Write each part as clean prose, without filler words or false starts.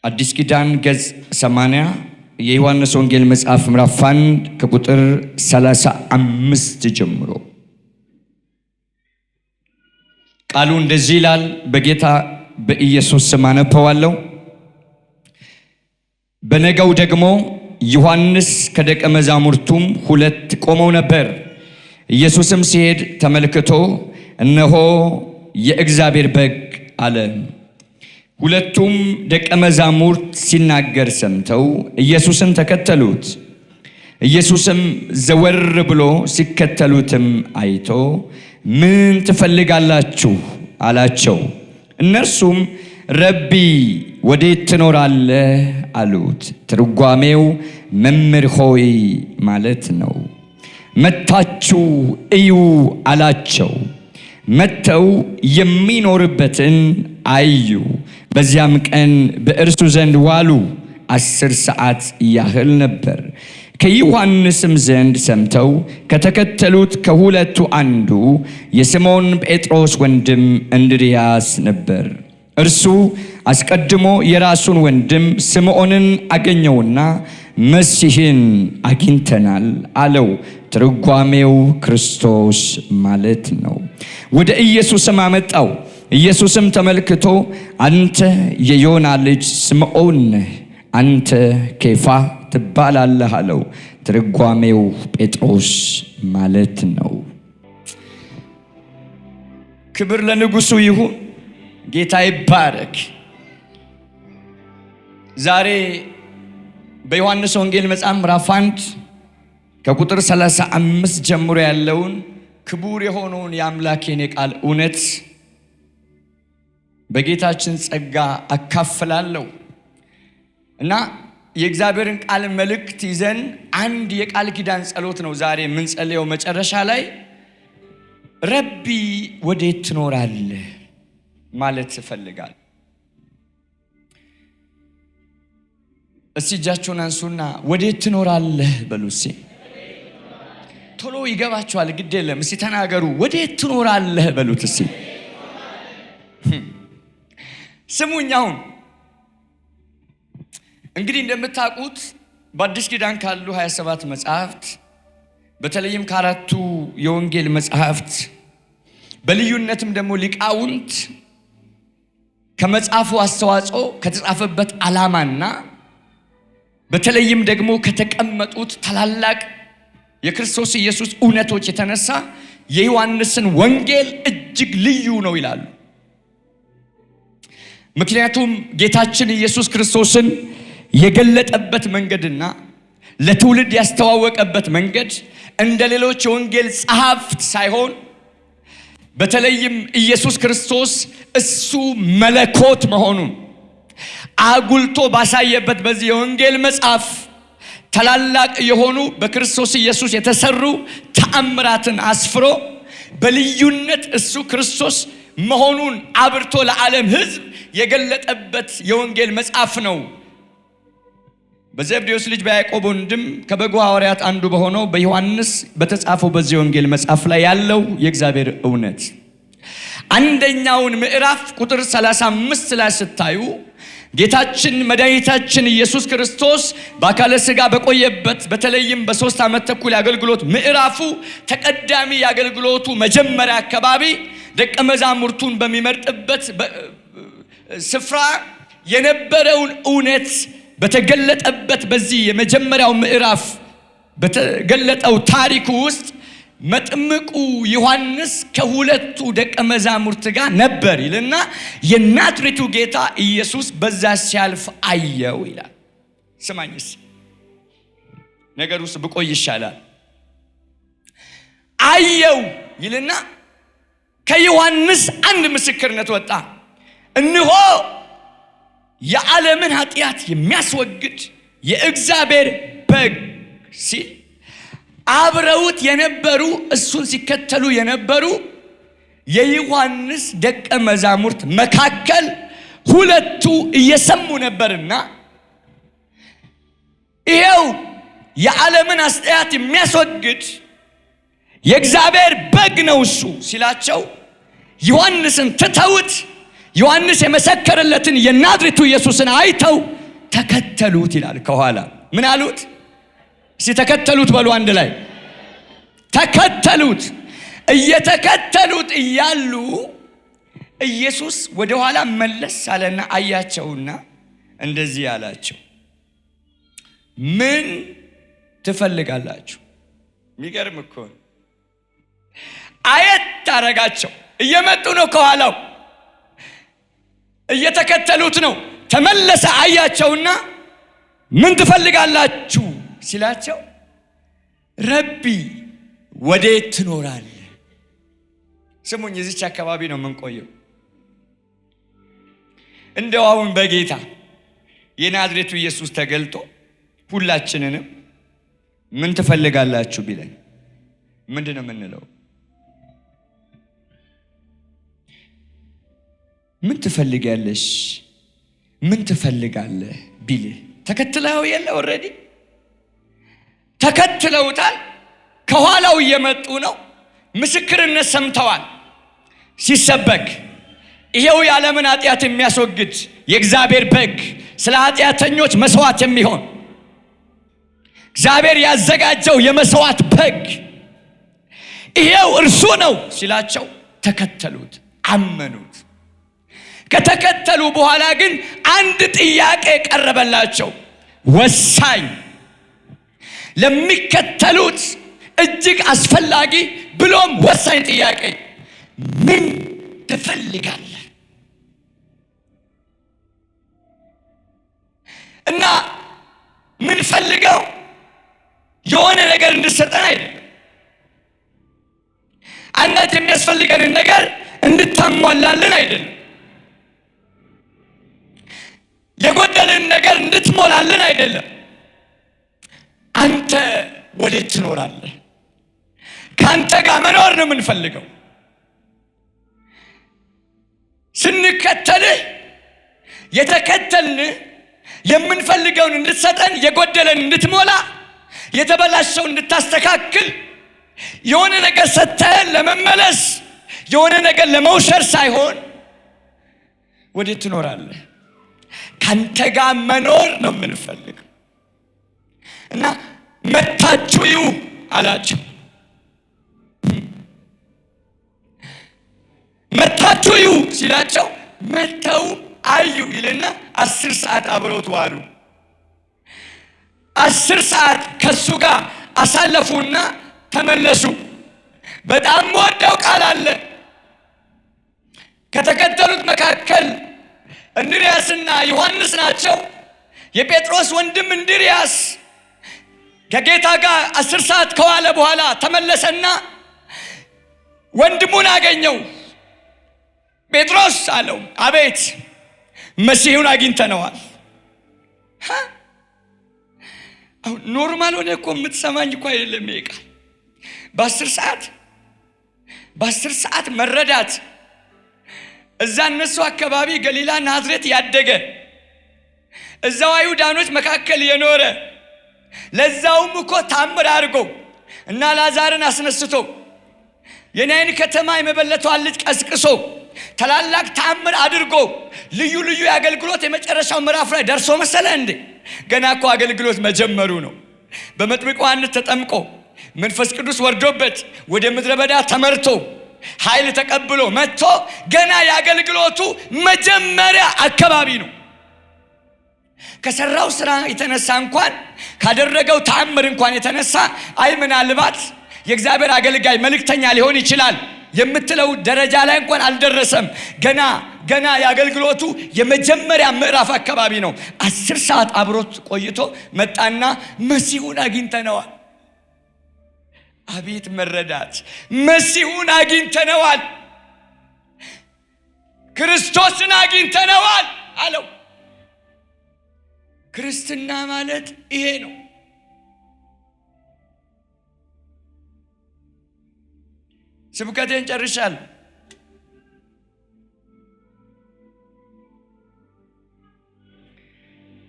አዲስ ኪዳን ገጽ 80 የዮሐንስ ወንጌል መጽሐፍ ምዕራፍ 1 ከቁጥር 35 ጀምሮ ቃሉ እንደዚህ ይላል። በጌታ በኢየሱስ ስም አነበዋለሁ። በነገው ደግሞ ዮሐንስ ከደቀ መዛሙርቱም ሁለት ቆመው ነበር። ኢየሱስም ሲሄድ ተመልክቶ እነሆ የእግዚአብሔር በግ አለ። ሁለቱም ደቀ መዛሙርት ሲናገር ሰምተው ኢየሱስን ተከተሉት። ኢየሱስም ዘወር ብሎ ሲከተሉትም አይቶ ምን ትፈልጋላችሁ አላቸው። እነርሱም ረቢ ወዴት ትኖራለህ አሉት። ትርጓሜው መምህር ሆይ ማለት ነው። መጥታችሁ እዩ አላቸው። መጥተው የሚኖርበትን አዩ። በዚያም ቀን በእርሱ ዘንድ ዋሉ። 10 ሰዓት ያህል ነበር። ከዮሐንስም ዘንድ ሰምተው ከተከተሉት ከሁለቱ አንዱ የስምዖን ጴጥሮስ ወንድም እንድርያስ ነበር። እርሱ አስቀድሞ የራሱን ወንድም ስምዖንን አገኘውና መሲሕን አግኝተናል አለው። ትርጓሜው ክርስቶስ ማለት ነው። ወደ ኢየሱስም አመጣው። ኢየሱስም ተመልክቶ አንተ የዮና ልጅ ስምዖን ነህ፣ አንተ ኬፋ ትባላለህ አለው። ትርጓሜው ጴጥሮስ ማለት ነው። ክብር ለንጉሡ ይሁን። ጌታ ይባረክ። ዛሬ በዮሐንስ ወንጌል መጽሐፍ ምዕራፍ 1 ከቁጥር 35 ጀምሮ ያለውን ክቡር የሆነውን የአምላኬን የቃል እውነት በጌታችን ጸጋ አካፍላለሁ እና የእግዚአብሔርን ቃል መልእክት ይዘን አንድ የቃል ኪዳን ጸሎት ነው ዛሬ የምንጸልየው። መጨረሻ ላይ ረቢ ወዴት ትኖራለህ ማለት እፈልጋለሁ። እስቲ እጃችሁን አንሱና ወዴት ትኖራለህ በሉ። እስቲ ቶሎ ይገባችኋል፣ ግድ የለም። እስቲ ተናገሩ፣ ወዴት ትኖራለህ በሉት። እስቲ ስሙኝ። አሁን እንግዲህ እንደምታውቁት በአዲስ ኪዳን ካሉ 27 መጽሐፍት በተለይም ከአራቱ የወንጌል መጽሐፍት በልዩነትም ደግሞ ሊቃውንት ከመጽሐፉ አስተዋጽኦ ከተጻፈበት ዓላማና በተለይም ደግሞ ከተቀመጡት ታላላቅ የክርስቶስ ኢየሱስ እውነቶች የተነሳ የዮሐንስን ወንጌል እጅግ ልዩ ነው ይላሉ። ምክንያቱም ጌታችን ኢየሱስ ክርስቶስን የገለጠበት መንገድና ለትውልድ ያስተዋወቀበት መንገድ እንደ ሌሎች የወንጌል ጸሐፍት ሳይሆን በተለይም ኢየሱስ ክርስቶስ እሱ መለኮት መሆኑን አጉልቶ ባሳየበት በዚህ የወንጌል መጽሐፍ ታላላቅ የሆኑ በክርስቶስ ኢየሱስ የተሰሩ ተአምራትን አስፍሮ በልዩነት እሱ ክርስቶስ መሆኑን አብርቶ ለዓለም ሕዝብ የገለጠበት የወንጌል መጽሐፍ ነው። በዘብዴዎስ ልጅ በያዕቆብ ወንድም ከበጉ ሐዋርያት አንዱ በሆነው በዮሐንስ በተጻፈው በዚህ ወንጌል መጽሐፍ ላይ ያለው የእግዚአብሔር እውነት አንደኛውን ምዕራፍ ቁጥር 35 ላይ ስታዩ ጌታችን መድኃኒታችን ኢየሱስ ክርስቶስ በአካለ ሥጋ በቆየበት በተለይም በ3 ዓመት ተኩል የአገልግሎት ምዕራፉ ተቀዳሚ የአገልግሎቱ መጀመሪያ አካባቢ ደቀ መዛሙርቱን በሚመርጥበት ስፍራ የነበረውን እውነት በተገለጠበት በዚህ የመጀመሪያው ምዕራፍ በተገለጠው ታሪኩ ውስጥ መጥምቁ ዮሐንስ ከሁለቱ ደቀ መዛሙርት ጋር ነበር ይልና የናዝሬቱ ጌታ ኢየሱስ በዛ ሲያልፍ አየው ይላል። ስማኝስ ነገር ውስጥ ብቆይ ይሻላል። አየው ይልና ከዮሐንስ አንድ ምስክርነት ወጣ። እነሆ የዓለምን ኃጢአት የሚያስወግድ የእግዚአብሔር በግ ሲል አብረውት የነበሩ እሱን ሲከተሉ የነበሩ የዮሐንስ ደቀ መዛሙርት መካከል ሁለቱ እየሰሙ ነበርና ይሄው የዓለምን ኃጢአት የሚያስወግድ የእግዚአብሔር በግ ነው እሱ ሲላቸው ዮሐንስን ትተውት ዮሐንስ የመሰከረለትን የናዝሬቱ ኢየሱስን አይተው ተከተሉት ይላል። ከኋላ ምን አሉት? ተከተሉት በሉ አንድ ላይ ተከተሉት። እየተከተሉት እያሉ ኢየሱስ ወደ ኋላ መለስ አለና አያቸውና እንደዚህ አላቸው፣ ምን ትፈልጋላችሁ? የሚገርም እኮ አየት ታረጋቸው። እየመጡ ነው፣ ከኋላው እየተከተሉት ነው። ተመለሰ፣ አያቸውና ምን ትፈልጋላችሁ ሲላቸው፣ ረቢ ወዴት ትኖራለህ? ስሙኝ፣ እዚች አካባቢ ነው የምንቆየው። እንደው አሁን በጌታ የናዝሬቱ ኢየሱስ ተገልጦ ሁላችንንም ምን ትፈልጋላችሁ ቢለን ምንድን ነው የምንለው? ምን ትፈልጋለሽ? ምን ትፈልጋለህ ቢልህ ተከትለው የለ ኦሬዲ ተከትለውታል። ከኋላው እየመጡ ነው። ምስክርነት ሰምተዋል ሲሰበክ። ይሄው የዓለምን ኃጢአት የሚያስወግድ የእግዚአብሔር በግ፣ ስለ ኃጢአተኞች መስዋዕት የሚሆን እግዚአብሔር ያዘጋጀው የመስዋዕት በግ ይሄው እርሱ ነው ሲላቸው ተከተሉት፣ አመኑት። ከተከተሉ በኋላ ግን አንድ ጥያቄ ቀረበላቸው። ወሳኝ፣ ለሚከተሉት እጅግ አስፈላጊ ብሎም ወሳኝ ጥያቄ፣ ምን ትፈልጋለህ? እና ምን ፈልገው የሆነ ነገር እንድሰጠን አይደለም። አንዳች የሚያስፈልገንን ነገር እንድታሟላልን አይደለም። የጎደልን ነገር እንድትሞላልን አይደለም። አንተ ወዴት ትኖራለህ? ከአንተ ጋር መኖር ነው የምንፈልገው። ስንከተልህ የተከተልን የምንፈልገውን እንድትሰጠን፣ የጎደለን እንድትሞላ፣ የተበላሸውን እንድታስተካክል፣ የሆነ ነገር ሰጥተን ለመመለስ፣ የሆነ ነገር ለመውሰድ ሳይሆን ወዴት ትኖራለህ? ካንተ ጋር መኖር ነው የምንፈልገው። እና መታችሁ እዩ አላቸው። መታችሁ እዩ ሲላቸው መተው አዩ ይልና 10 ሰዓት አብረውት ዋሉ። 10 ሰዓት ከሱ ጋር አሳለፉና ተመለሱ። በጣም ወደው ቃል አለ። ከተከተሉት መካከል እንድርያስና ዮሐንስ ናቸው። የጴጥሮስ ወንድም እንድርያስ ከጌታ ጋር 10 ሰዓት ከዋለ በኋላ ተመለሰና ወንድሙን አገኘው። ጴጥሮስ አለው፣ አቤት፣ መሲሁን አግኝተነዋል። አሁን ኖርማል ሆነ እኮ የምትሰማኝ እኮ አይደለም ይሄ ቃል። በ10 ሰዓት መረዳት። እዛ እነሱ አካባቢ ገሊላ ናዝሬት ያደገ፣ እዛው አይሁዳኖች መካከል የኖረ፣ ለዛውም እኮ ታምር አድርጎ እና ላዛርን አስነስቶ የናይን ከተማ የመበለቷን ልጅ ቀስቅሶ ታላላቅ ታምር አድርጎ ልዩ ልዩ የአገልግሎት የመጨረሻው ምዕራፍ ላይ ደርሶ መሰለ እንዴ? ገና እኮ አገልግሎት መጀመሩ ነው። በመጥምቁ ዮሐንስ ተጠምቆ መንፈስ ቅዱስ ወርዶበት ወደ ምድረ በዳ ተመርቶ ኃይል ተቀብሎ መጥቶ ገና የአገልግሎቱ መጀመሪያ አካባቢ ነው። ከሰራው ስራ የተነሳ እንኳን ካደረገው ተአምር እንኳን የተነሳ አይ ምናልባት የእግዚአብሔር አገልጋይ መልእክተኛ ሊሆን ይችላል የምትለው ደረጃ ላይ እንኳን አልደረሰም። ገና የአገልግሎቱ የመጀመሪያ ምዕራፍ አካባቢ ነው። 10 ሰዓት አብሮት ቆይቶ መጣና መሲሁን አግኝተነዋል። አቤት መረዳት! መሲሁን አግኝተነዋል፣ ክርስቶስን አግኝተነዋል አለው። ክርስትና ማለት ይሄ ነው። ስብከቴን ጨርሻለሁ።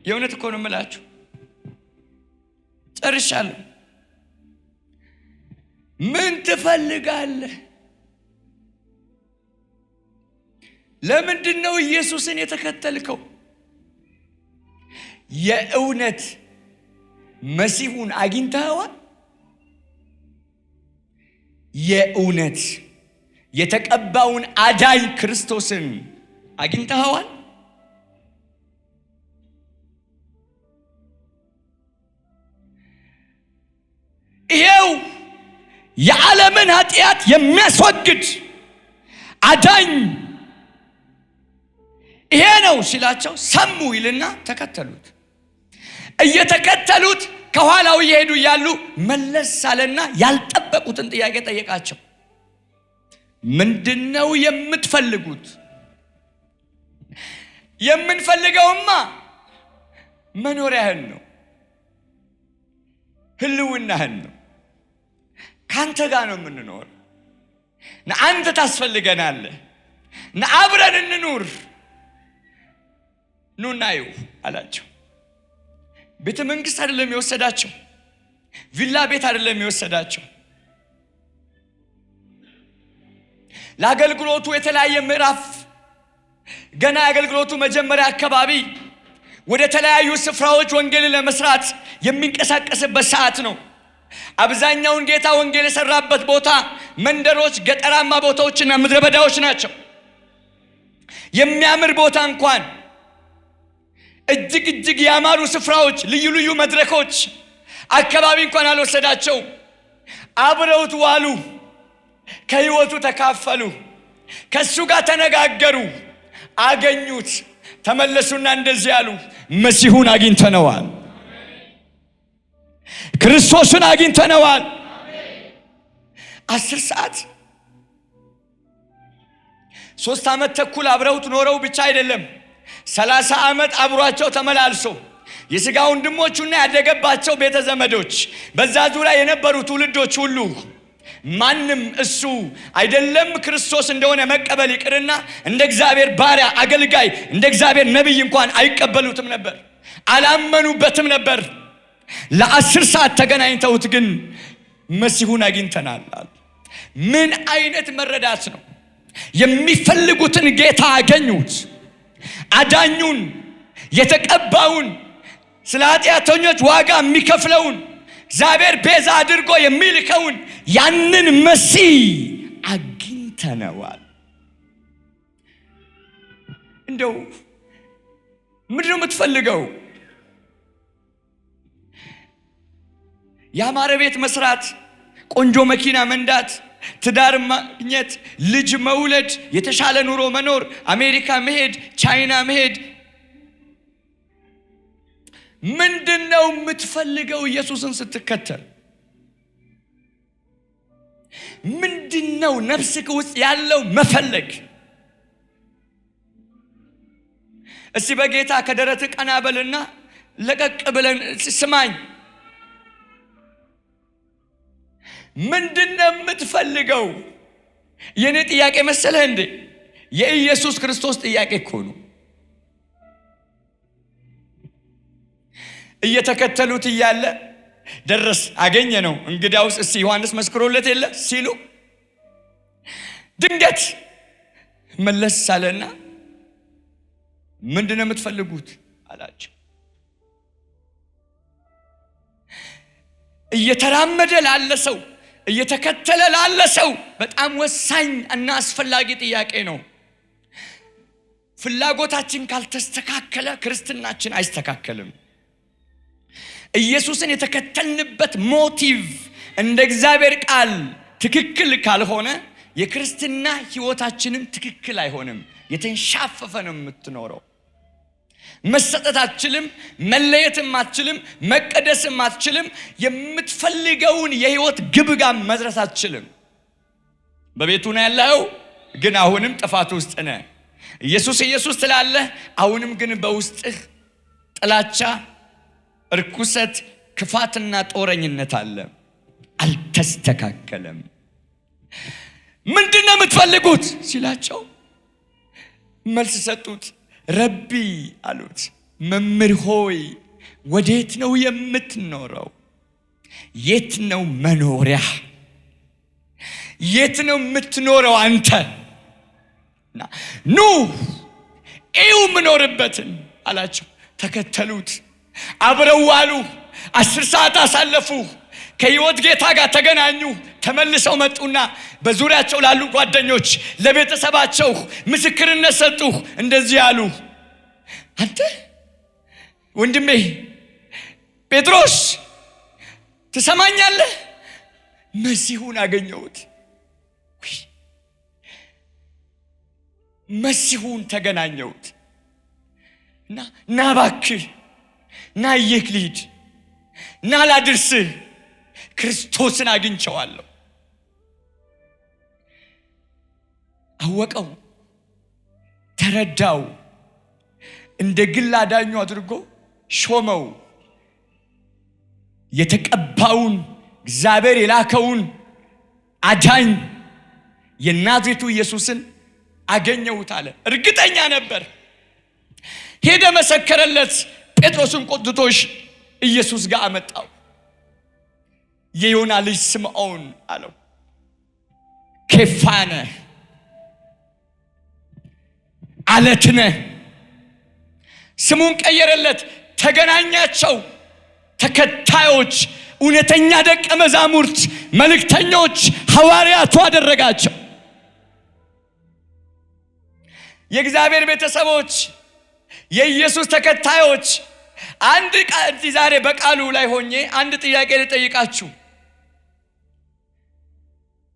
የእውነት እኮ ነው የምላችሁ፣ ጨርሻለሁ። ምን ትፈልጋለህ? ለምንድን ነው ኢየሱስን የተከተልከው? የእውነት መሲሁን አግኝተዋል? የእውነት የተቀባውን አዳኝ ክርስቶስን አግኝተዋል? ይሄው የዓለምን ኃጢአት የሚያስወግድ አዳኝ ይሄ ነው ሲላቸው ሰሙ ይልና ተከተሉት። እየተከተሉት ከኋላው እየሄዱ እያሉ መለስ አለና ያልጠበቁትን ጥያቄ ጠየቃቸው። ምንድነው የምትፈልጉት? የምንፈልገውማ መኖሪያህን ነው፣ ህልውናህን ነው። ካንተ ጋር ነው የምንኖር። አንተ ታስፈልገናለህ። አብረን እንኑር። ኑናዩ አላቸው። ቤተ መንግስት አይደለም የወሰዳቸው፣ ቪላ ቤት አይደለም የወሰዳቸው። ለአገልግሎቱ የተለያየ ምዕራፍ ገና የአገልግሎቱ መጀመሪያ አካባቢ ወደ ተለያዩ ስፍራዎች ወንጌልን ለመስራት የሚንቀሳቀስበት ሰዓት ነው። አብዛኛውን ጌታ ወንጌል የሰራበት ቦታ መንደሮች፣ ገጠራማ ቦታዎችና ምድረ በዳዎች ናቸው። የሚያምር ቦታ እንኳን እጅግ ያማሩ ስፍራዎች፣ ልዩ ልዩ መድረኮች አካባቢ እንኳን አልወሰዳቸው። አብረውት ዋሉ፣ ከህይወቱ ተካፈሉ፣ ከሱ ጋር ተነጋገሩ፣ አገኙት። ተመለሱና እንደዚህ ያሉ፣ መሲሁን አግኝተነዋል፣ ክርስቶስን አግኝተነዋል። 10 ሰዓት 3 ዓመት ተኩል አብረውት ኖረው ብቻ አይደለም 30 ዓመት አብሯቸው ተመላልሶ የሥጋ ወንድሞቹና ያደገባቸው ቤተ ዘመዶች በዛ ዙሪያ የነበሩ ትውልዶች ሁሉ ማንም እሱ አይደለም ክርስቶስ እንደሆነ መቀበል ይቅርና እንደ እግዚአብሔር ባሪያ አገልጋይ፣ እንደ እግዚአብሔር ነቢይ እንኳን አይቀበሉትም ነበር፣ አላመኑበትም ነበር። ለ10 ሰዓት ተገናኝተውት ግን መሲሁን አግኝተናል። ምን አይነት መረዳት ነው! የሚፈልጉትን ጌታ አገኙት። አዳኙን፣ የተቀባውን፣ ስለ ኃጢአተኞች ዋጋ የሚከፍለውን፣ እግዚአብሔር ቤዛ አድርጎ የሚልከውን ያንን መሲህ አግኝተነዋል። እንደው ምንድን ነው የምትፈልገው? ያማረ ቤት መስራት፣ ቆንጆ መኪና መንዳት፣ ትዳር ማግኘት፣ ልጅ መውለድ፣ የተሻለ ኑሮ መኖር፣ አሜሪካ መሄድ፣ ቻይና መሄድ። ምንድነው የምትፈልገው? ኢየሱስን ስትከተል ምንድነው ነፍስክ ውስጥ ያለው መፈለግ? እስቲ በጌታ ከደረት ቀና በልና ለቀቅ ብለን ስማኝ። ምንድነው የምትፈልገው? የኔ ጥያቄ መሰለህ እንዴ? የኢየሱስ ክርስቶስ ጥያቄ እኮ ነው። እየተከተሉት እያለ ደረስ አገኘ ነው። እንግዲያውስ እስቲ ዮሐንስ መስክሮለት የለ ሲሉ ድንገት መለስ አለና ምንድነው የምትፈልጉት አላቸው። እየተራመደ ላለ ሰው፣ እየተከተለ ላለ ሰው በጣም ወሳኝ እና አስፈላጊ ጥያቄ ነው። ፍላጎታችን ካልተስተካከለ ክርስትናችን አይስተካከልም። ኢየሱስን የተከተልንበት ሞቲቭ እንደ እግዚአብሔር ቃል ትክክል ካልሆነ የክርስትና ህይወታችንም ትክክል አይሆንም። የተንሻፈፈ ነው የምትኖረው። መሰጠት አትችልም፣ መለየትም አትችልም፣ መቀደስም አትችልም። የምትፈልገውን የህይወት ግብ ጋር መድረስ አትችልም። በቤቱ ነው ያለው፣ ግን አሁንም ጥፋት ውስጥ ነህ። ኢየሱስ ኢየሱስ ትላለህ፣ አሁንም ግን በውስጥህ ጥላቻ፣ እርኩሰት፣ ክፋትና ጦረኝነት አለ። አልተስተካከለም። ምንድነው የምትፈልጉት ሲላቸው መልስ ሰጡት። ረቢ አሉት፣ መምህር ሆይ ወዴት ነው የምትኖረው? የት ነው መኖሪያ? የት ነው የምትኖረው አንተ? ኑ እዩ ምኖርበትን አላቸው። ተከተሉት። አብረው ዋሉ። 10 ሰዓት አሳለፉ። ከሕይወት ጌታ ጋር ተገናኙ። ተመልሰው መጡና በዙሪያቸው ላሉ ጓደኞች፣ ለቤተሰባቸው ምስክርነት ሰጡ። እንደዚህ አሉ፣ አንተ ወንድሜ ጴጥሮስ ትሰማኛለህ? መሲሁን አገኘሁት። መሲሁን ተገናኘሁት እና ና እባክህ ና ልሂድ፣ ና ላድርስህ፣ ክርስቶስን አግኝቼዋለሁ። አወቀው፣ ተረዳው፣ እንደ ግል አዳኙ አድርጎ ሾመው። የተቀባውን እግዚአብሔር የላከውን አዳኝ የናዝሬቱ ኢየሱስን አገኘሁት አለ። እርግጠኛ ነበር። ሄደ፣ መሰከረለት። ጴጥሮስን ቆጥቶሽ ኢየሱስ ጋር አመጣው። የዮና ልጅ ስምዖን አለው፣ ኬፋነ አለትነ። ስሙን ቀየረለት። ተገናኛቸው። ተከታዮች፣ እውነተኛ ደቀ መዛሙርት፣ መልእክተኞች፣ ሐዋርያቱ አደረጋቸው። የእግዚአብሔር ቤተሰቦች፣ የኢየሱስ ተከታዮች፣ አንድ ዛሬ በቃሉ ላይ ሆኜ አንድ ጥያቄ ልጠይቃችሁ።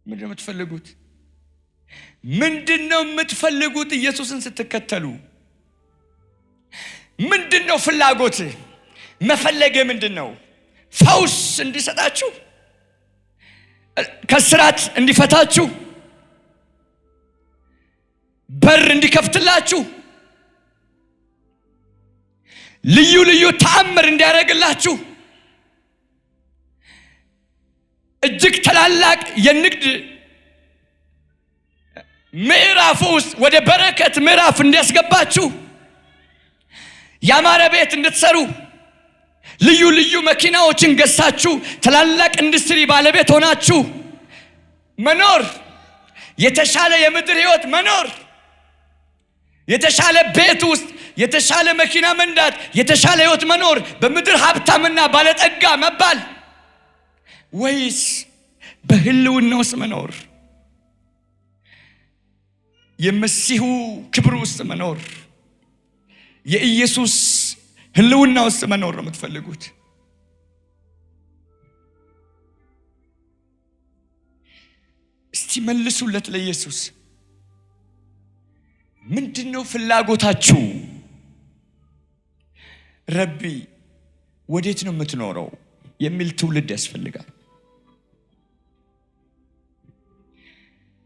ምንድነው የምትፈልጉት? ምንድነው የምትፈልጉት? ኢየሱስን ስትከተሉ ምንድነው ፍላጎት? መፈለገ ምንድነው? ፈውስ እንዲሰጣችሁ፣ ከስራት እንዲፈታችሁ፣ በር እንዲከፍትላችሁ፣ ልዩ ልዩ ተአምር እንዲያደርግላችሁ፣ እጅግ ታላላቅ የንግድ ምዕራፍ ውስጥ ወደ በረከት ምዕራፍ እንዲያስገባችሁ፣ ያማረ ቤት እንድትሰሩ፣ ልዩ ልዩ መኪናዎችን ገዝታችሁ ታላላቅ ኢንዱስትሪ ባለቤት ሆናችሁ መኖር፣ የተሻለ የምድር ህይወት መኖር፣ የተሻለ ቤት ውስጥ የተሻለ መኪና መንዳት፣ የተሻለ ህይወት መኖር፣ በምድር ሀብታምና ባለጠጋ መባል፣ ወይስ በህልውና ውስጥ መኖር፣ የመሲሁ ክብር ውስጥ መኖር፣ የኢየሱስ ህልውና ውስጥ መኖር ነው የምትፈልጉት? እስቲ መልሱለት ለኢየሱስ። ምንድነው ፍላጎታችሁ? ረቢ ወዴት ነው የምትኖረው የሚል ትውልድ ያስፈልጋል።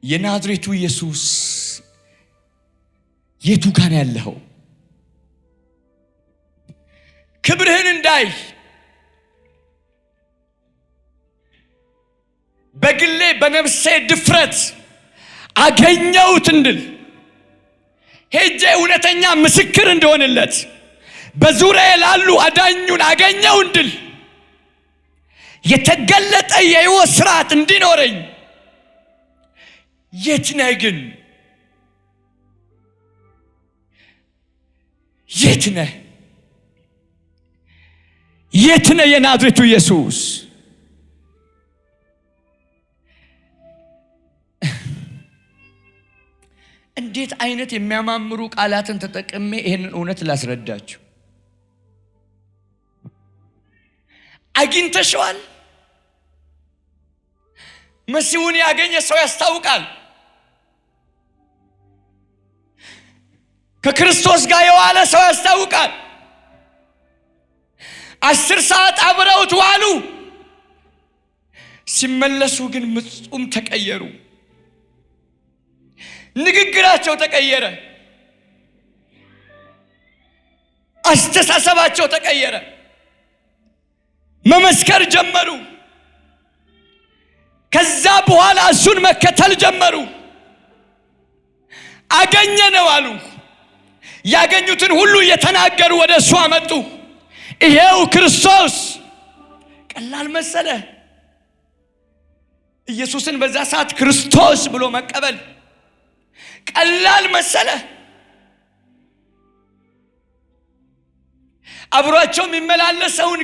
የናዝሬቱ ኢየሱስ የቱ ጋር ያለኸው? ክብርህን እንዳይ፣ በግሌ በነፍሴ ድፍረት አገኘሁት እንድል፣ ሄጄ እውነተኛ ምስክር እንደሆንለት፣ በዙሪያ ላሉ አዳኙን አገኘው እንድል፣ የተገለጠ የሕይወት ስርዓት እንዲኖረኝ። የት ነህ ግን? የት ነህ? የት ነህ የናዝሬቱ ኢየሱስ? እንዴት አይነት የሚያማምሩ ቃላትን ተጠቅሜ ይህንን እውነት ላስረዳችሁ። አግኝተሽዋል? መሲሁን ያገኘ ሰው ያስታውቃል። ከክርስቶስ ጋር የዋለ ሰው ያስታውቃል። 10 ሰዓት አብረውት ዋሉ። ሲመለሱ ግን ፍጹም ተቀየሩ። ንግግራቸው ተቀየረ። አስተሳሰባቸው ተቀየረ። መመስከር ጀመሩ። ከዛ በኋላ እሱን መከተል ጀመሩ። አገኘነው አሉ። ያገኙትን ሁሉ እየተናገሩ ወደ እሱ አመጡ። ይሄው ክርስቶስ። ቀላል መሰለ? ኢየሱስን በዛ ሰዓት ክርስቶስ ብሎ መቀበል ቀላል መሰለ? አብሯቸው የሚመላለሰውን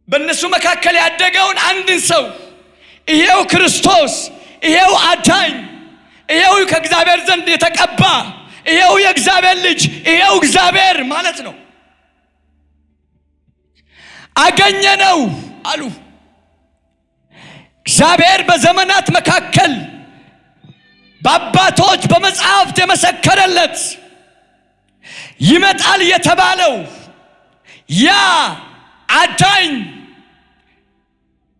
በእነሱ መካከል ያደገውን አንድን ሰው ይሄው ክርስቶስ፣ ይሄው አዳኝ፣ ይሄው ከእግዚአብሔር ዘንድ የተቀባ፣ ይሄው የእግዚአብሔር ልጅ፣ ይሄው እግዚአብሔር ማለት ነው አገኘነው አሉ። እግዚአብሔር በዘመናት መካከል በአባቶች በመጽሐፍት የመሰከረለት ይመጣል የተባለው ያ አዳኝ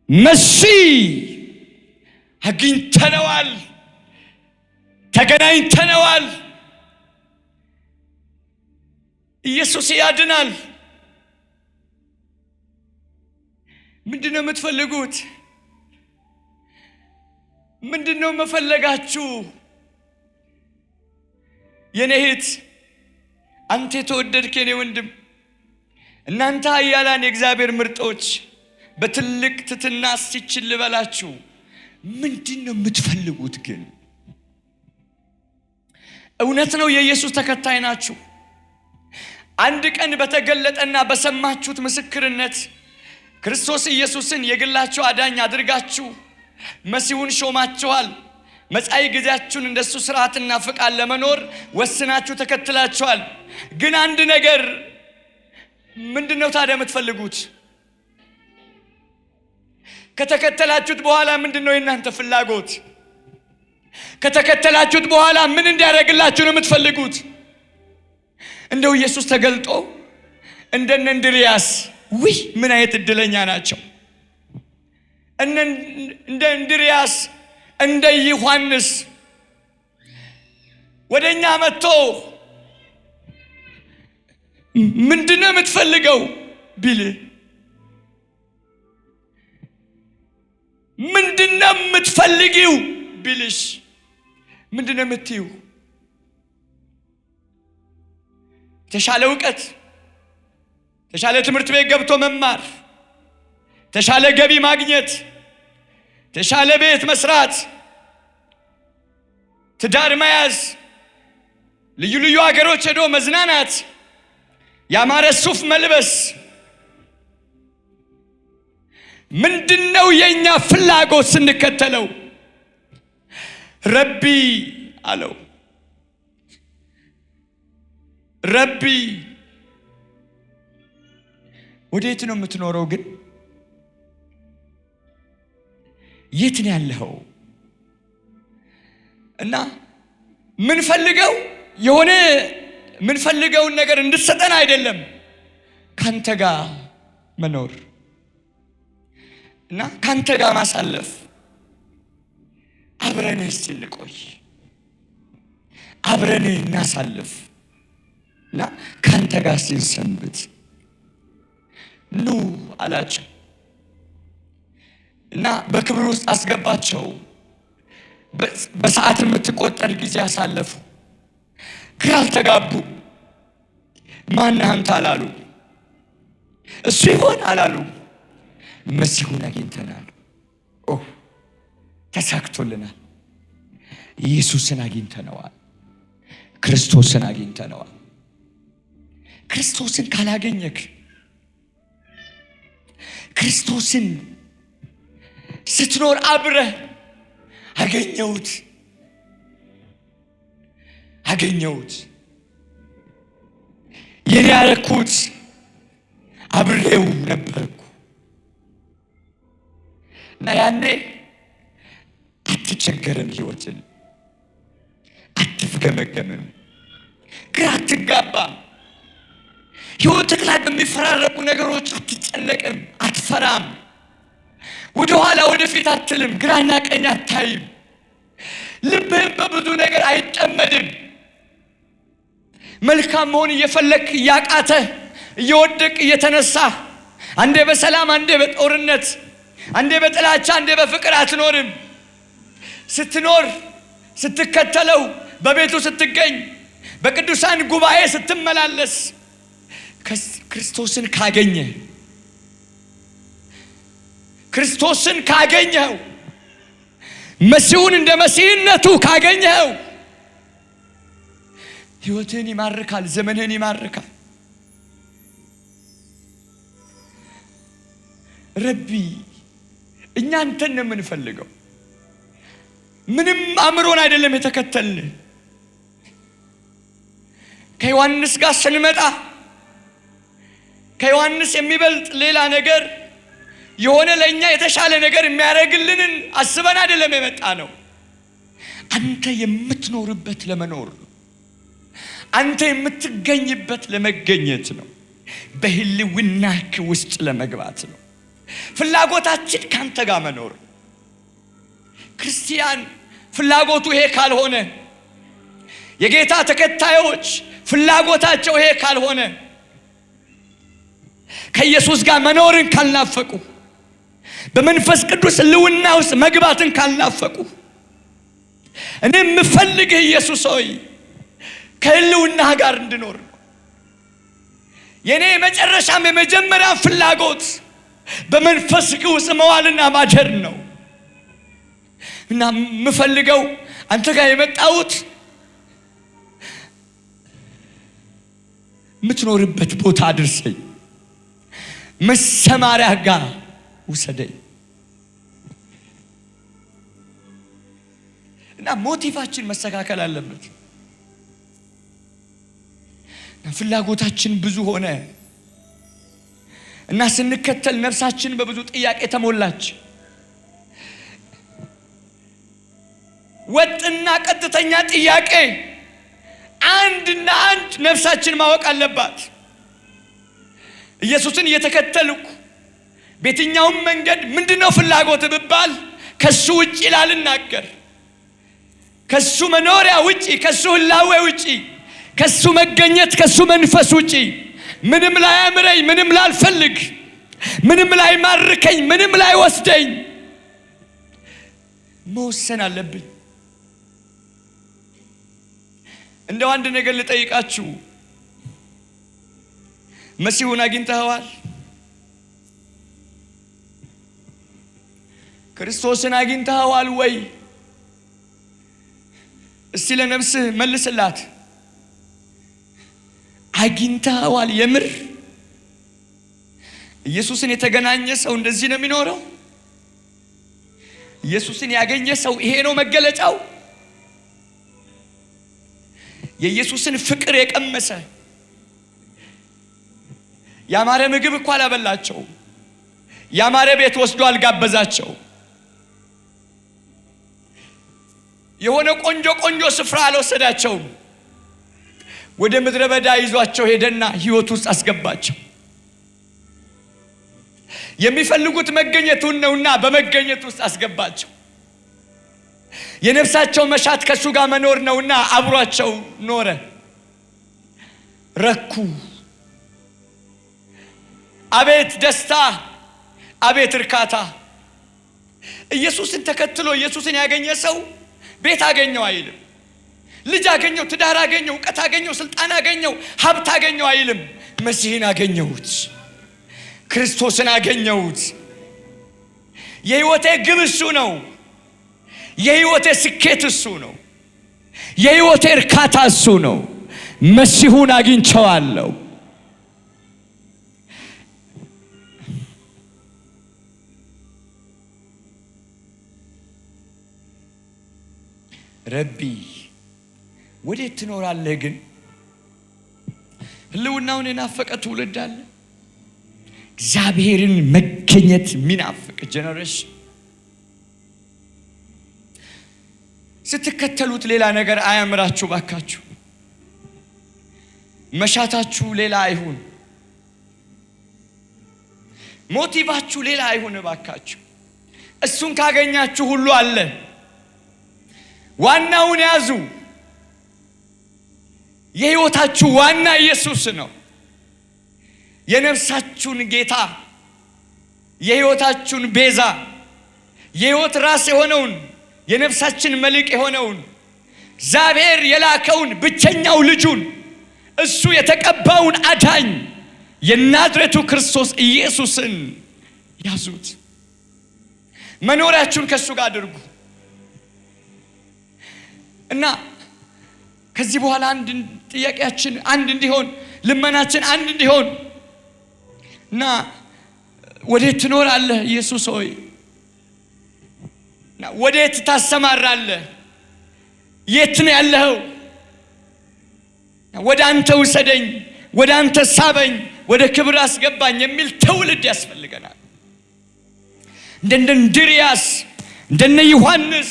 መሲህ አግኝተነዋል፣ ተገናኝተነዋል። ኢየሱስ ያድናል። ምንድነው የምትፈልጉት? ምንድነው መፈለጋችሁ? የኔ እህት፣ አንተ የተወደድክ የኔ ወንድም፣ እናንተ ኃያላን የእግዚአብሔር ምርጦች በትልቅ ትሕትና ሲችል ልበላችሁ፣ ምንድነው የምትፈልጉት? ግን እውነት ነው የኢየሱስ ተከታይ ናችሁ። አንድ ቀን በተገለጠና በሰማችሁት ምስክርነት ክርስቶስ ኢየሱስን የግላችሁ አዳኝ አድርጋችሁ መሲሁን ሾማችኋል። መጻኢ ጊዜያችሁን እንደሱ ሥርዓትና ፍቃድ ለመኖር ወስናችሁ ተከትላችኋል። ግን አንድ ነገር ምንድነው ታዲያ የምትፈልጉት? ከተከተላችሁት በኋላ ምንድነው የእናንተ ፍላጎት? ከተከተላችሁት በኋላ ምን እንዲያደርግላችሁ ነው የምትፈልጉት? እንደው ኢየሱስ ተገልጦ እንደነ እንድርያስ ውይ ምን አይነት እድለኛ ናቸው! እንደ እንድርያስ እንደ ዮሐንስ ወደኛ መጥቶ ምንድነው የምትፈልገው ቢል ምንድነው የምትፈልጊው ቢልሽ ምንድነው የምትይው? ተሻለ ዕውቀት፣ ተሻለ ትምህርት ቤት ገብቶ መማር፣ ተሻለ ገቢ ማግኘት፣ ተሻለ ቤት መስራት፣ ትዳር መያዝ፣ ልዩ ልዩ ሀገሮች ሄዶ መዝናናት፣ ያማረ ሱፍ መልበስ። ምንድነው የኛ ፍላጎት ስንከተለው? ረቢ አለው። ረቢ ወዴት ነው የምትኖረው? ግን የት ነው ያለኸው? እና ምንፈልገው የሆነ ምንፈልገውን ነገር እንድትሰጠን አይደለም፣ ካንተ ጋር መኖር እና ካንተ ጋር ማሳለፍ። አብረን እንቆይ፣ አብረን እናሳልፍ እና ካንተ ጋር ስንሰንብት ኑ አላቸው እና በክብር ውስጥ አስገባቸው። በሰዓት የምትቆጠር ጊዜ አሳለፉ። ግራ ተጋቡ። ማን አንተ አላሉ። እሱ ይሆን አላሉ። መሲሁን አግኝተናል። ተሳክቶልናል። ኢየሱስን አግኝተነዋል። ክርስቶስን አግኝተነዋል። ክርስቶስን ካላገኘክ፣ ክርስቶስን ስትኖር አብረህ አገኘሁት የኔ ያረኩት አብሬው ነበርኩ እና ያኔ አትቸገርም፣ ህይወትን አትፍገመገምም፣ ግራ አትጋባም። ህይወትህ ላይ በሚፈራረቁ ነገሮች አትጨነቅም፣ አትፈራም። ወደኋላ ወደፊት አትልም፣ ግራና ቀኝ አታይም። ልብህም በብዙ ነገር አይጠመድም። መልካም መሆን እየፈለክ እያቃተህ እየወደቅ እየተነሳ አንዴ በሰላም አንዴ በጦርነት አንዴ በጥላቻ አንዴ በፍቅር አትኖርም። ስትኖር ስትከተለው በቤቱ ስትገኝ በቅዱሳን ጉባኤ ስትመላለስ ክርስቶስን ካገኘው መሲሁን እንደ መሲህነቱ ካገኘው ህይወትህን ይማርካል፣ ዘመንህን ይማርካል። ረቢ እኛ አንተን ነው የምንፈልገው። ምንም አምሮን አይደለም የተከተልን። ከዮሐንስ ጋር ስንመጣ ከዮሐንስ የሚበልጥ ሌላ ነገር የሆነ ለኛ የተሻለ ነገር የሚያደርግልንን አስበን አይደለም የመጣ ነው። አንተ የምትኖርበት ለመኖር ነው። አንተ የምትገኝበት ለመገኘት ነው። በህልውናህ ውስጥ ለመግባት ነው። ፍላጎታችን ካንተ ጋር መኖር። ክርስቲያን ፍላጎቱ ይሄ ካልሆነ፣ የጌታ ተከታዮች ፍላጎታቸው ይሄ ካልሆነ፣ ከኢየሱስ ጋር መኖርን ካልናፈቁ፣ በመንፈስ ቅዱስ ህልውና ውስጥ መግባትን ካልናፈቁ፣ እኔ የምፈልግህ ኢየሱስ ሆይ ከህልውናህ ጋር እንድኖር ነው። የኔ መጨረሻም የመጀመሪያ ፍላጎት በመንፈስ ውስጥ መዋልና ማደር ነው። እና የምፈልገው አንተ ጋር የመጣሁት የምትኖርበት ቦታ አድርሰኝ፣ መሰማሪያ ጋር ውሰደኝ። እና ሞቲቫችን መስተካከል አለበት። ፍላጎታችን ብዙ ሆነ እና ስንከተል ነፍሳችን በብዙ ጥያቄ ተሞላች። ወጥና ቀጥተኛ ጥያቄ አንድና አንድ ነፍሳችን ማወቅ አለባት። ኢየሱስን እየተከተልኩ በየትኛውም መንገድ ምንድነው ፍላጎት ብባል ከሱ ውጪ ላልናገር፣ ከሱ መኖሪያ ውጪ፣ ከሱ ህላዌ ውጪ፣ ከሱ መገኘት፣ ከሱ መንፈስ ውጪ ምንም ላይ አምረኝ፣ ምንም ላልፈልግ፣ ምንም ላይ ማርከኝ፣ ምንም ላይ ወስደኝ መወሰን አለብኝ። እንደው አንድ ነገር ልጠይቃችሁ፣ መሲሁን አግኝተኸዋል? ክርስቶስን አግኝተኸዋል ወይ? እስቲ ለነፍስህ መልስላት። አግኝተኸዋል? የምር ኢየሱስን የተገናኘ ሰው እንደዚህ ነው የሚኖረው? ኢየሱስን ያገኘ ሰው ይሄ ነው መገለጫው? የኢየሱስን ፍቅር የቀመሰ ያማረ ምግብ እንኳን አላበላቸው፣ ያማረ ቤት ወስዶ አልጋበዛቸው፣ የሆነ ቆንጆ ስፍራ አልወሰዳቸውም። ወደ ምድረ በዳ ይዟቸው ሄደና ህይወት ውስጥ አስገባቸው። የሚፈልጉት መገኘቱን ነውና በመገኘት ውስጥ አስገባቸው። የነፍሳቸው መሻት ከሱ ጋር መኖር ነውና አብሯቸው ኖረ። ረኩ። አቤት ደስታ፣ አቤት እርካታ! ኢየሱስን ተከትሎ ኢየሱስን ያገኘ ሰው ቤት አገኘው አይልም፣ ልጅ አገኘው፣ ትዳር አገኘው፣ ዕውቀት አገኘው፣ ስልጣን አገኘው፣ ሀብት አገኘው አይልም። መሲህን አገኘሁት፣ ክርስቶስን አገኘሁት። የህይወቴ ግብ እሱ ነው። የህይወቴ ስኬት እሱ ነው። የህይወቴ እርካታ እሱ ነው። መሲሁን አግኝቼዋለሁ። ረቢ ወዴት ትኖራለህ? ግን ህልውናውን የናፈቀ ትውልድ አለ። እግዚአብሔርን መገኘት የሚናፍቅ ጀነሬሽን። ስትከተሉት ሌላ ነገር አያምራችሁ ባካችሁ። መሻታችሁ ሌላ አይሁን፣ ሞቲቫችሁ ሌላ አይሁን ባካችሁ። እሱን ካገኛችሁ ሁሉ አለ። ዋናውን ያዙ። የህይወታችሁ ዋና ኢየሱስ ነው። የነፍሳችሁን ጌታ፣ የህይወታችሁን ቤዛ፣ የህይወት ራስ የሆነውን የነፍሳችን መልክ የሆነውን እግዚአብሔር የላከውን ብቸኛው ልጁን እሱ የተቀባውን አዳኝ የናዝሬቱ ክርስቶስ ኢየሱስን ያዙት። መኖሪያችሁን ከሱ ጋር አድርጉ እና ከዚህ በኋላ አንድ ጥያቄያችን አንድ እንዲሆን፣ ልመናችን አንድ እንዲሆን እና ወዴት ትኖራለህ ኢየሱስ ሆይ? ወዴት ታሰማራለህ? የት ነው ያለኸው? ወደ አንተ ውሰደኝ፣ ወደ አንተ ሳበኝ፣ ወደ ክብር አስገባኝ የሚል ትውልድ ያስፈልገናል። እንደነ እንድርያስ እንደነ ዮሐንስ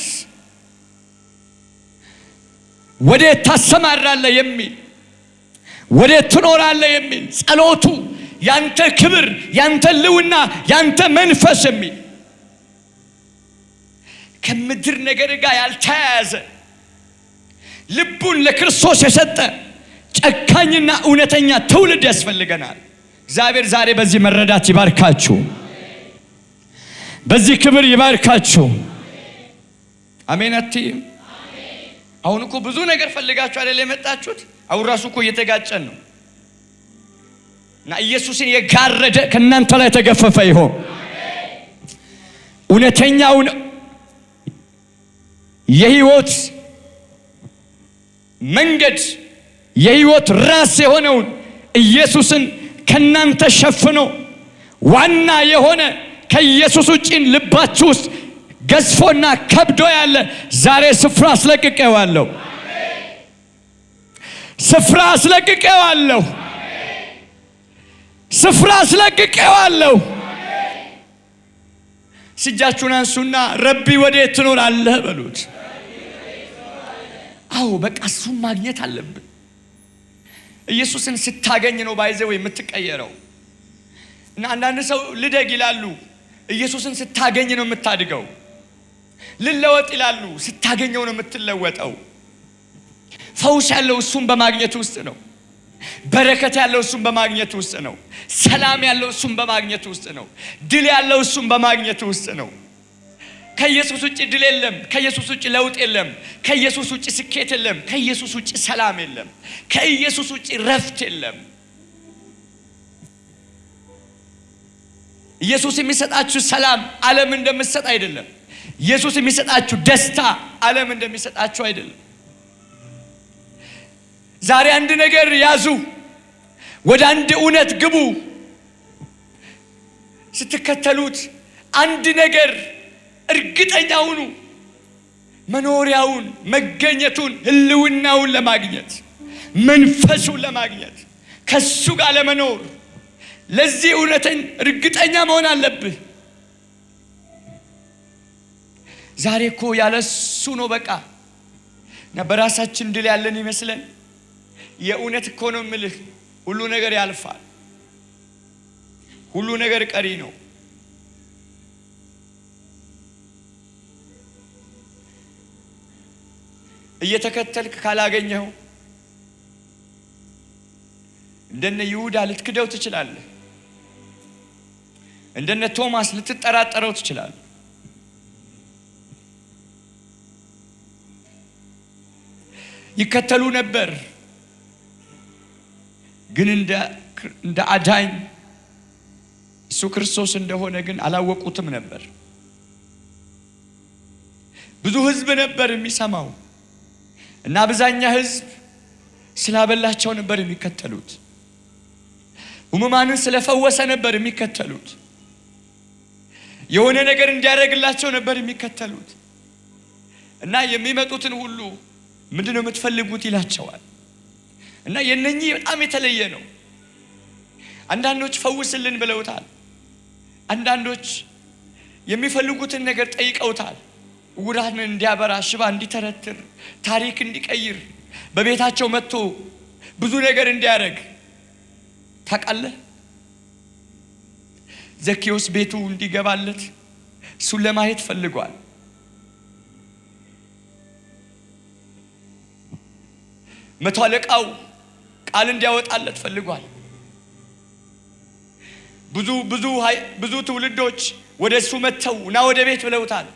ወዴት ታሰማራለህ የሚል፣ ወዴት ትኖራለህ የሚል ጸሎቱ ያንተ ክብር፣ ያንተ ልውና፣ ያንተ መንፈስ የሚል ከምድር ነገር ጋር ያልተያያዘ ልቡን ለክርስቶስ የሰጠ ጨካኝና እውነተኛ ትውልድ ያስፈልገናል። እግዚአብሔር ዛሬ በዚህ መረዳት ይባርካችሁ፣ በዚህ ክብር ይባርካችሁ። አሜን አትይም? አሁን እኮ ብዙ ነገር ፈልጋችሁ አይደል የመጣችሁት? አሁን ራሱ እኮ እየተጋጨን ነው። እና ኢየሱስን የጋረደ ከእናንተ ላይ ተገፈፈ ይሆን። እውነተኛውን የህይወት መንገድ የህይወት ራስ የሆነውን ኢየሱስን ከናንተ ሸፍኖ ዋና የሆነ ከኢየሱስ ውጪ ልባችሁ ውስጥ ገዝፎና ከብዶ ያለ ዛሬ ስፍራ አስለቅቄዋለሁ። ስፍራ አስለቅቄዋለሁ። ስፍራ አስለቅቄዋለሁ። እጃችሁን አንሱና ረቢ ወዴት ትኖራለህ በሉት። አዎ በቃ እሱን ማግኘት አለብን። ኢየሱስን ስታገኝ ነው ባይዘው የምትቀየረው። እና አንዳንድ ሰው ልደግ ይላሉ፣ ኢየሱስን ስታገኝ ነው የምታድገው። ልለወጥ ይላሉ፣ ስታገኘው ነው የምትለወጠው። ፈውስ ያለው እሱን በማግኘት ውስጥ ነው። በረከት ያለው እሱን በማግኘት ውስጥ ነው። ሰላም ያለው እሱን በማግኘት ውስጥ ነው። ድል ያለው እሱን በማግኘት ውስጥ ነው። ከኢየሱስ ውጪ ድል የለም። ከኢየሱስ ውጪ ለውጥ የለም። ከኢየሱስ ውጪ ስኬት የለም። ከኢየሱስ ውጪ ሰላም የለም። ከኢየሱስ ውጪ ረፍት የለም። ኢየሱስ የሚሰጣችሁ ሰላም ዓለም እንደምትሰጥ አይደለም። ኢየሱስ የሚሰጣችሁ ደስታ ዓለም እንደሚሰጣችሁ አይደለም። ዛሬ አንድ ነገር ያዙ፣ ወደ አንድ እውነት ግቡ። ስትከተሉት አንድ ነገር እርግጠኛ ሁኑ። መኖሪያውን፣ መገኘቱን፣ ህልውናውን ለማግኘት፣ መንፈሱን ለማግኘት፣ ከሱ ጋር ለመኖር ለዚህ እውነትን እርግጠኛ መሆን አለብህ። ዛሬ እኮ ያለሱ ነው በቃ እና በራሳችን ድል ያለን ይመስለን። የእውነት እኮ ነው የምልህ፣ ሁሉ ነገር ያልፋል። ሁሉ ነገር ቀሪ ነው። እየተከተልክ ካላገኘው እንደነ ይሁዳ ልትክደው ትችላለህ። እንደነ ቶማስ ልትጠራጠረው ትችላለህ። ይከተሉ ነበር፣ ግን እንደ አዳኝ እሱ ክርስቶስ እንደሆነ ግን አላወቁትም ነበር። ብዙ ህዝብ ነበር የሚሰማው እና አብዛኛ ህዝብ ስላበላቸው ነበር የሚከተሉት። ሕሙማንን ስለፈወሰ ነበር የሚከተሉት። የሆነ ነገር እንዲያደርግላቸው ነበር የሚከተሉት። እና የሚመጡትን ሁሉ ምንድነው የምትፈልጉት ይላቸዋል። እና የነኚህ በጣም የተለየ ነው። አንዳንዶች ፈውስልን ብለውታል። አንዳንዶች የሚፈልጉትን ነገር ጠይቀውታል። ዕውራን እንዲያበራ፣ ሽባ እንዲተረትር፣ ታሪክ እንዲቀይር፣ በቤታቸው መጥቶ ብዙ ነገር እንዲያደርግ ታውቃለህ። ዘኬዎስ ቤቱ እንዲገባለት እሱን ለማየት ፈልጓል። መቶ አለቃው ቃል እንዲያወጣለት ፈልጓል። ብዙ ትውልዶች ወደሱ መተው እና ወደ ቤት ብለውታል።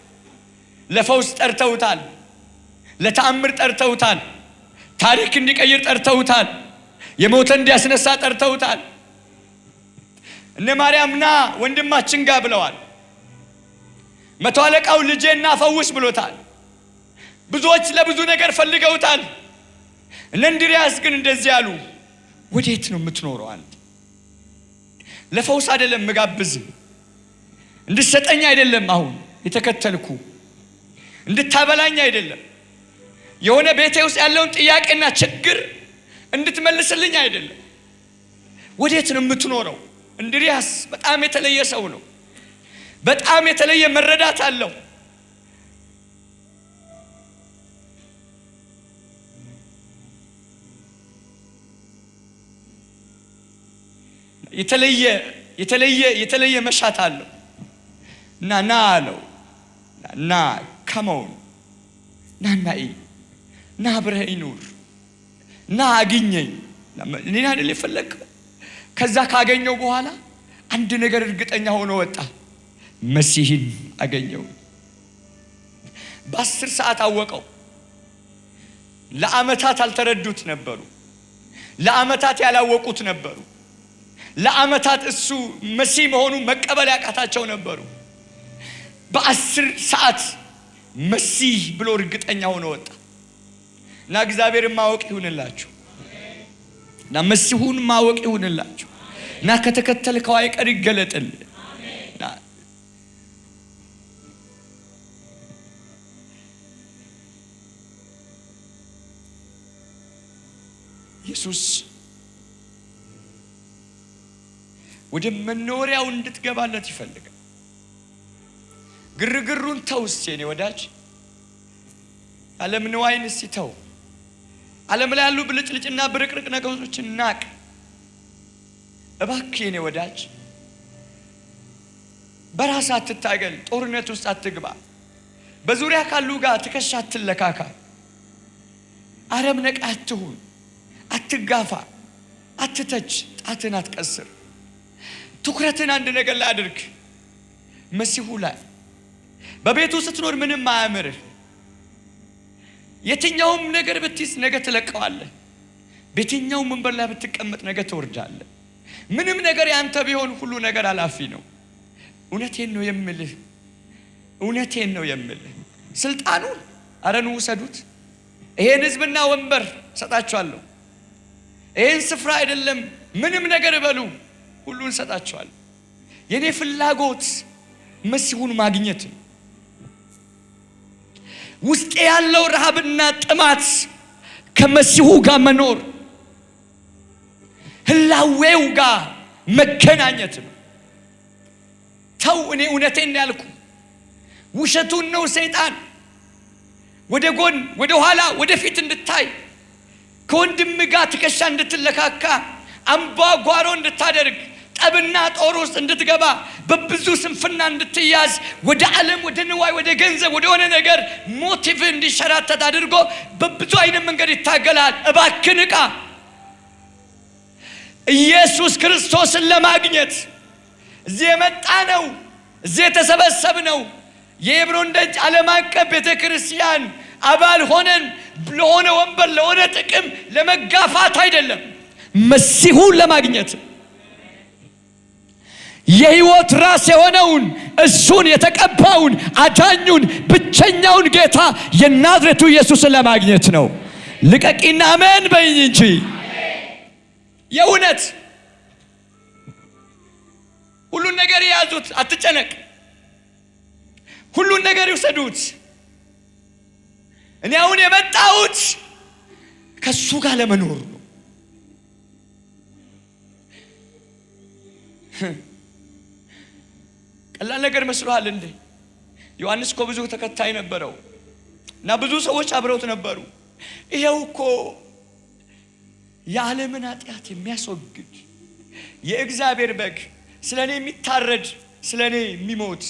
ለፈውስ ጠርተውታል። ለተአምር ጠርተውታል። ታሪክ እንዲቀይር ጠርተውታል። የሞተ እንዲያስነሳ ጠርተውታል። እነ ማርያምና ወንድማችን ጋር ብለዋል። መቶ አለቃው ልጄና ፈውስ ብሎታል። ብዙዎች ለብዙ ነገር ፈልገውታል። እነ እንድርያስ ግን እንደዚህ ያሉ፣ ወዴት ነው የምትኖረው አንተ? ለፈውስ አይደለም መጋብዝ፣ እንድትሰጠኝ አይደለም አሁን የተከተልኩ፣ እንድታበላኝ አይደለም፣ የሆነ ቤቴ ውስጥ ያለውን ጥያቄና ችግር እንድትመልስልኝ አይደለም። ወዴት ነው የምትኖረው? እንድሪያስ በጣም የተለየ ሰው ነው። በጣም የተለየ መረዳት አለው። የተለየ መሻት አለው። ና አለው። ና ከመውን ና አብረኸኝ ኑር፣ ና አግኘኝ። እኔን አይደል የፈለግከው? ከዛ ካገኘው በኋላ አንድ ነገር እርግጠኛ ሆኖ ወጣ። መሲህን አገኘው። በ10 ሰዓት አወቀው። ለዓመታት አልተረዱት ነበሩ። ለዓመታት ያላወቁት ነበሩ። ለዓመታት እሱ መሲህ መሆኑን መቀበል ያቃታቸው ነበሩ። በ10 ሰዓት መሲህ ብሎ እርግጠኛ ሆኖ ወጣ። እና እግዚአብሔርን ማወቅ ይሁንላችሁ፣ እና መሲሁን ማወቅ ይሁንላችሁ፣ እና ከተከተልከው አይቀር ይገለጥል። ኢየሱስ ወደ መኖሪያው እንድትገባለት ይፈልጋል። ግርግሩን ተውስ የኔ ወዳጅ፣ ዓለም ንዋይን ሲተው፣ ዓለም ላይ ያሉ ብልጭልጭና ብርቅርቅ ነገሮችን ናቅ። እባክህ የኔ ወዳጅ በራስ አትታገል፣ ጦርነት ውስጥ አትግባ፣ በዙሪያ ካሉ ጋር ትከሻ አትለካካ፣ አረም ነቃ አትሁን፣ አትጋፋ፣ አትተች፣ ጣትን አትቀስር። ትኩረትን አንድ ነገር ላይ አድርግ፣ መሲሁ ላይ። በቤቱ ስትኖር ምንም አያምርህ። የትኛውም ነገር ብትይዝ ነገ ትለቀዋለህ። በየትኛውም መንበር ላይ ብትቀመጥ ነገ ትወርዳለህ። ምንም ነገር ያንተ ቢሆን ሁሉ ነገር አላፊ ነው። እውነቴን ነው የምልህ፣ እውነቴን ነው የምልህ። ስልጣኑን አረኑ ውሰዱት። ይሄን ህዝብና ወንበር ሰጣችኋለሁ። ይሄን ስፍራ አይደለም ምንም ነገር በሉ፣ ሁሉን ሰጣችኋለሁ። የኔ ፍላጎት መሲሁን ማግኘት ነው። ውስጤ ያለው ረሃብና ጥማት ከመሲሁ ጋር መኖር፣ ህላዌው ጋር መገናኘት ነው። ተው፣ እኔ እውነቴን ያልኩ፣ ውሸቱን ነው ሰይጣን ወደ ጎን፣ ወደ ኋላ፣ ወደ ፊት እንድታይ፣ ከወንድም ጋር ትከሻ እንድትለካካ፣ አምባጓሮ እንድታደርግ፣ ጠብና ጦር ውስጥ እንድትገባ፣ በብዙ ስንፍና እንድትያዝ፣ ወደ ዓለም፣ ወደ ንዋይ፣ ወደ ገንዘብ፣ ወደ ሆነ ነገር ሞቲቭ እንዲሸራተት አድርጎ በብዙ አይነት መንገድ ይታገላል። እባክህ ንቃ። ኢየሱስ ክርስቶስን ለማግኘት እዚህ የመጣ ነው፣ እዚህ የተሰበሰብ ነው። የሄብሮን ደጅ ዓለም አቀፍ ቤተክርስቲያን አባል ሆነን ለሆነ ወንበር፣ ለሆነ ጥቅም ለመጋፋት አይደለም፣ መሲሁን ለማግኘት። የህይወት ራስ የሆነውን እሱን የተቀባውን አዳኙን ብቸኛውን ጌታ የናዝሬቱ ኢየሱስን ለማግኘት ነው። ልቀቂና አሜን በይኝ እንጂ የእውነት ሁሉን ነገር ያዙት፣ አትጨነቅ። ሁሉን ነገር ይውሰዱት። እኔ አሁን የመጣሁት ከሱ ጋር ለመኖር ነው። ቀላል ነገር መስሎሃል እንዴ? ዮሐንስ እኮ ብዙ ተከታይ ነበረው እና ብዙ ሰዎች አብረውት ነበሩ። ይሄው እኮ የዓለምን ኃጢአት የሚያስወግድ የእግዚአብሔር በግ፣ ስለኔ የሚታረድ፣ ስለኔ የሚሞት፣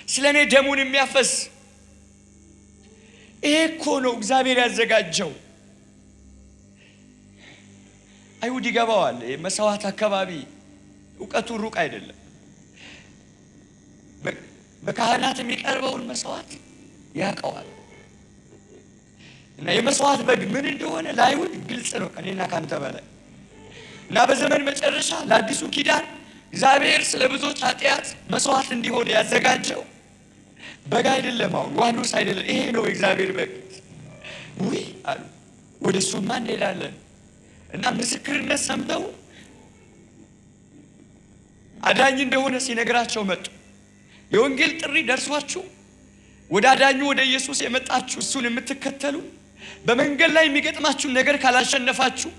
ስለኔ ደሙን የሚያፈስ፣ ይሄ እኮ ነው እግዚአብሔር ያዘጋጀው። አይሁድ ይገባዋል። መስዋዕት አካባቢ እውቀቱ ሩቅ አይደለም። በካህናት የሚቀርበውን መስዋዕት ያውቀዋል። እና የመስዋዕት በግ ምን እንደሆነ ለአይሁድ ግልጽ ነው ከኔና ካንተ በላይ። እና በዘመን መጨረሻ ለአዲሱ ኪዳን እግዚአብሔር ስለ ብዙዎች ኃጢአት መስዋዕት እንዲሆን ያዘጋጀው በግ አይደለም፣ አሁን ዋኖስ አይደለም፣ ይሄ ነው እግዚአብሔር በግ። ውይ አሉ፣ ወደ እሱማ እንሄዳለን። እና ምስክርነት ሰምተው አዳኝ እንደሆነ ሲነግራቸው መጡ። የወንጌል ጥሪ ደርሷችሁ ወደ አዳኙ ወደ ኢየሱስ የመጣችሁ እሱን የምትከተሉ በመንገድ ላይ የሚገጥማችሁ ነገር ካላሸነፋችሁ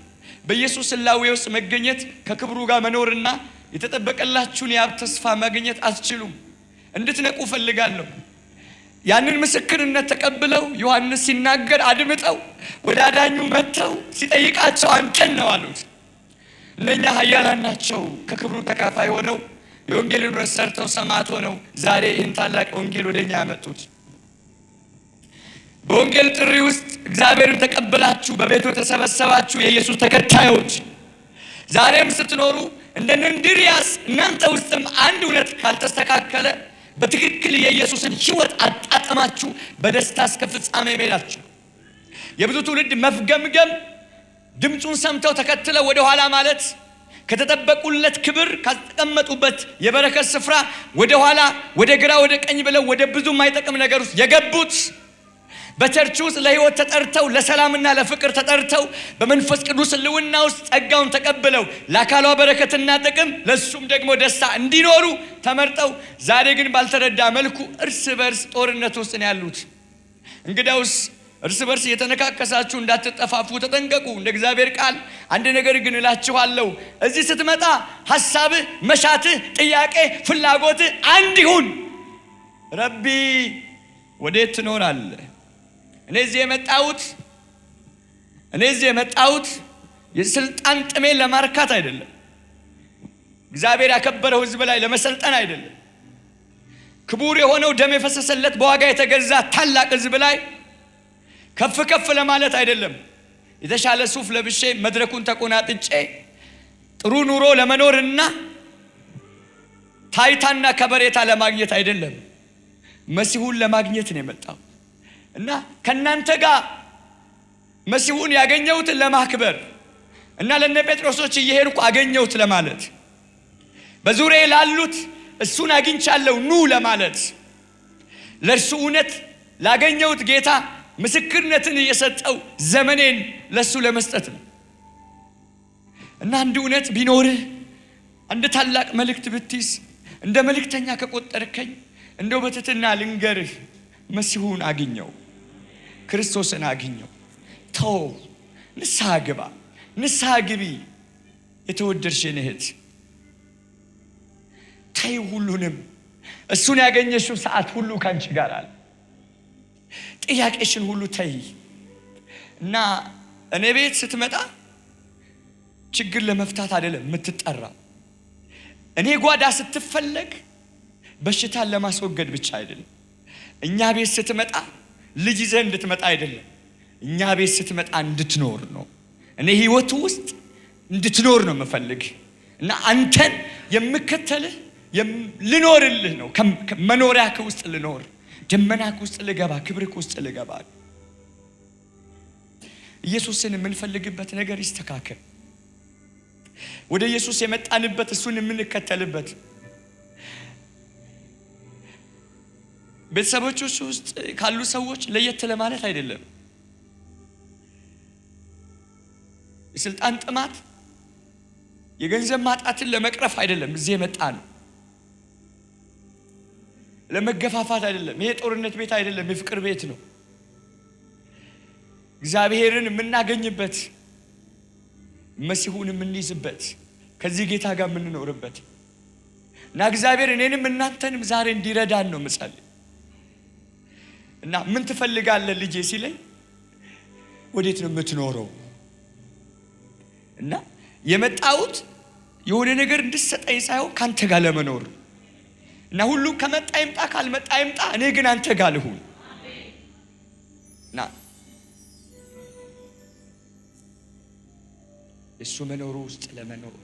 በኢየሱስ ሕላዌ ውስጥ መገኘት ከክብሩ ጋር መኖርና የተጠበቀላችሁን የአብ ተስፋ ማግኘት አትችሉም። እንድትነቁ ፈልጋለሁ። ያንን ምስክርነት ተቀብለው ዮሐንስ ሲናገር አድምጠው ወደ አዳኙ መጥተው ሲጠይቃቸው አንተን ነው አሉት። እነኛ ኃያላን ናቸው ከክብሩ ተካፋይ ሆነው የወንጌልን ሰርተው ሰማዕት ሆነው ዛሬ ይህን ታላቅ ወንጌል ወደኛ ያመጡት። በወንጌል ጥሪ ውስጥ እግዚአብሔርን ተቀበላችሁ በቤቱ ተሰበሰባችሁ የኢየሱስ ተከታዮች ዛሬም ስትኖሩ እንደነ እንድርያስ እናንተ ውስጥም አንድ እውነት ካልተስተካከለ በትክክል የኢየሱስን ሕይወት አጣጣማችሁ በደስታ እስከ ፍጻሜ መሄዳችሁ የብዙ ትውልድ መፍገምገም ድምጹን ሰምተው ተከትለው ወደ ኋላ ማለት ከተጠበቁለት ክብር ካስቀመጡበት የበረከት ስፍራ ወደ ኋላ ወደ ግራ ወደ ቀኝ ብለው ወደ ብዙ የማይጠቅም ነገር ውስጥ የገቡት በቸርች ውስጥ ለሕይወት ተጠርተው ለሰላምና ለፍቅር ተጠርተው በመንፈስ ቅዱስ ሕልውና ውስጥ ጸጋውን ተቀብለው ለአካሏ በረከትና ጥቅም ለሱም ደግሞ ደስታ እንዲኖሩ ተመርጠው ዛሬ ግን ባልተረዳ መልኩ እርስ በርስ ጦርነት ውስጥ ነው ያሉት። እንግዲያውስ እርስ በርስ እየተነካከሳችሁ እንዳትጠፋፉ ተጠንቀቁ። እንደ እግዚአብሔር ቃል አንድ ነገር ግን እላችኋለሁ፣ እዚህ ስትመጣ ሐሳብህ፣ መሻትህ፣ ጥያቄ፣ ፍላጎትህ አንድ ይሁን። ረቢ ወዴት ትኖራለህ? እኔ እዚህ የመጣሁት የስልጣን ጥሜን ለማርካት አይደለም። እግዚአብሔር ያከበረው ሕዝብ ላይ ለመሰልጠን አይደለም። ክቡር የሆነው ደም የፈሰሰለት በዋጋ የተገዛ ታላቅ ሕዝብ ላይ ከፍ ከፍ ለማለት አይደለም። የተሻለ ሱፍ ለብሼ መድረኩን ተቆናጥጬ ጥሩ ኑሮ ለመኖርና ታይታና ከበሬታ ለማግኘት አይደለም። መሲሁን ለማግኘት ነው የመጣው እና ከናንተ ጋር መሲሁን ያገኘሁትን ለማክበር እና ለነ ጴጥሮሶች እየሄድኩ አገኘሁት ለማለት በዙሪያዬ ላሉት እሱን አግኝቻለሁ ኑ ለማለት ለእርሱ እውነት ላገኘሁት ጌታ ምስክርነትን እየሰጠው ዘመኔን ለሱ ለመስጠት ነው። እና አንድ እውነት ቢኖርህ አንድ ታላቅ መልእክት ብትይዝ እንደ መልእክተኛ ከቆጠርከኝ እንደው በትህትና ልንገርህ፣ መሲሁን አግኘው፣ ክርስቶስን አግኘው። ተው፣ ንስሐ ግባ፣ ንስሐ ግቢ። የተወደድሽ እህት ተይ፣ ሁሉንም እሱን ያገኘሽው ሰዓት ሁሉ ካንቺ ጋር አለ። ጥያቄሽን ሁሉ ተይ እና እኔ ቤት ስትመጣ ችግር ለመፍታት አይደለም የምትጠራው። እኔ ጓዳ ስትፈለግ በሽታን ለማስወገድ ብቻ አይደለም። እኛ ቤት ስትመጣ ልጅ ይዘህ እንድትመጣ አይደለም። እኛ ቤት ስትመጣ እንድትኖር ነው። እኔ ህይወቱ ውስጥ እንድትኖር ነው የምፈልግ እና አንተን የምከተልህ ልኖርልህ ነው። መኖሪያህ ውስጥ ልኖር፣ ደመናህ ውስጥ ልገባ፣ ክብርህ ውስጥ ልገባ። ኢየሱስን የምንፈልግበት ነገር ይስተካከል። ወደ ኢየሱስ የመጣንበት እሱን የምንከተልበት ቤተሰቦች ውስጥ ካሉ ሰዎች ለየት ለማለት አይደለም። የስልጣን ጥማት፣ የገንዘብ ማጣትን ለመቅረፍ አይደለም እዚህ የመጣ ነው። ለመገፋፋት አይደለም። ይሄ ጦርነት ቤት አይደለም፣ የፍቅር ቤት ነው። እግዚአብሔርን የምናገኝበት፣ መሲሁን የምንይዝበት፣ ከዚህ ጌታ ጋር የምንኖርበት እና እግዚአብሔር እኔንም እናንተንም ዛሬ እንዲረዳን ነው የምጸልይ። እና ምን ትፈልጋለህ ልጄ ሲለኝ ወዴት ነው የምትኖረው? እና የመጣሁት የሆነ ነገር እንድትሰጠኝ ሳይሆን ካንተ ጋር ለመኖር እና ሁሉ ከመጣ ይምጣ ካልመጣ ይምጣ፣ እኔ ግን አንተ ጋር ልሁን እና እሱ መኖሩ ውስጥ ለመኖር